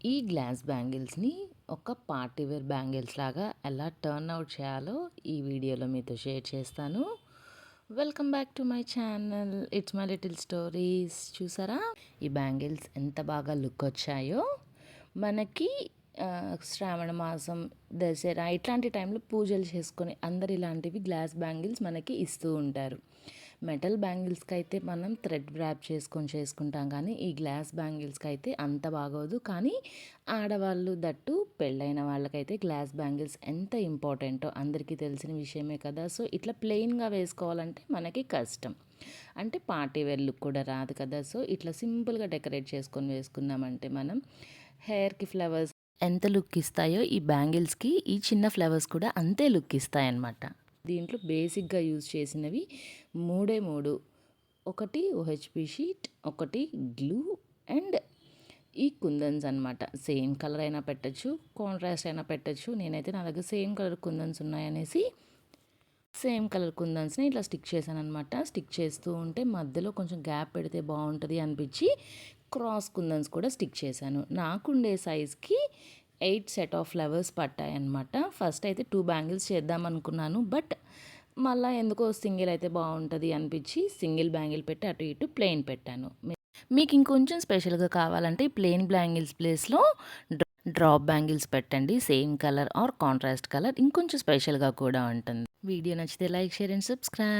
ఈ గ్లాస్ బ్యాంగిల్స్‌ని ఒక party wear bangles లాగా ఎలా టర్న్ అవుట్ చేయాలో ఈ వీడియోలో మీతో షేర్ చేస్తాను. Welcome back to my channel. It's my little stories. చూసారా? ఈ బ్యాంగిల్స్ ఎంత బాగా లుక్ వచ్చాయో. మనకి శ్రావణ మాసం, దసరా ఇట్లాంటి టైంలో పూజలు చేసుకొని అందరు ఇలాంటివి గ్లాస్ బ్యాంగిల్స్ మనకి ఇస్తూ ఉంటారు. మెటల్ బ్యాంగిల్స్కి అయితే మనం థ్రెడ్ ర్యాప్ చేసుకుంటాం, కానీ ఈ గ్లాస్ బ్యాంగిల్స్కి అయితే అంత బాగోదు. కానీ ఆడవాళ్ళు దట్టు పెళ్ళైన వాళ్ళకైతే గ్లాస్ బ్యాంగిల్స్ ఎంత ఇంపార్టెంటో అందరికీ తెలిసిన విషయమే కదా. సో ఇట్లా ప్లెయిన్గా వేసుకోవాలంటే మనకి కష్టం, అంటే పార్టీ వేర్ లుక్ కూడా రాదు కదా. సో ఇట్లా సింపుల్గా డెకరేట్ చేసుకొని వేసుకున్నామంటే మనం హెయిర్కి ఫ్లవర్స్ ఎంత లుక్ ఇస్తాయో ఈ బ్యాంగిల్స్కి ఈ చిన్న ఫ్లవర్స్ కూడా అంతే లుక్ ఇస్తాయన్నమాట. దీంట్లో బేసిక్గా యూజ్ చేసినవి మూడు, ఒకటి ఓహెచ్పి షీట్, ఒకటి గ్లూ అండ్ ఈ కుందన్స్ అనమాట. సేమ్ కలర్ అయినా పెట్టచ్చు, కాంట్రాస్ట్ అయినా పెట్టచ్చు. నేనైతే నా దగ్గర సేమ్ కలర్ కుందన్స్ ఉన్నాయనేసి సేమ్ కలర్ కుందన్స్ని ఇట్లా స్టిక్ చేశాను అనమాట. స్టిక్ చేస్తూ ఉంటే మధ్యలో కొంచెం గ్యాప్ పెడితే బాగుంటుంది అనిపించి క్రాస్ కుందన్స్ కూడా స్టిక్ చేశాను. నాకుండే సైజ్కి 8 సెట్ ఆఫ్ ఫ్లవర్స్ పట్టాయన్నమాట. ఫస్ట్ అయితే 2 బ్యాంగిల్స్ చేద్దాం అనుకున్నాను, బట్ మళ్ళీ ఎందుకో సింగిల్ అయితే బాగుంటుంది అనిపించి సింగిల్ బ్యాంగిల్ పెట్టి అటు ఇటు ప్లెయిన్ పెట్టాను. మీకు ఇంకొంచెం స్పెషల్గా కావాలంటే ప్లెయిన్ బ్యాంగిల్స్ ప్లేస్లో డ్రాప్ బ్యాంగిల్స్ పెట్టండి. Same colour or contrast colour ఇంకొంచెం స్పెషల్గా కూడా ఉంటుంది. వీడియో నచ్చితే లైక్, షేర్ అండ్ సబ్స్క్రైబ్.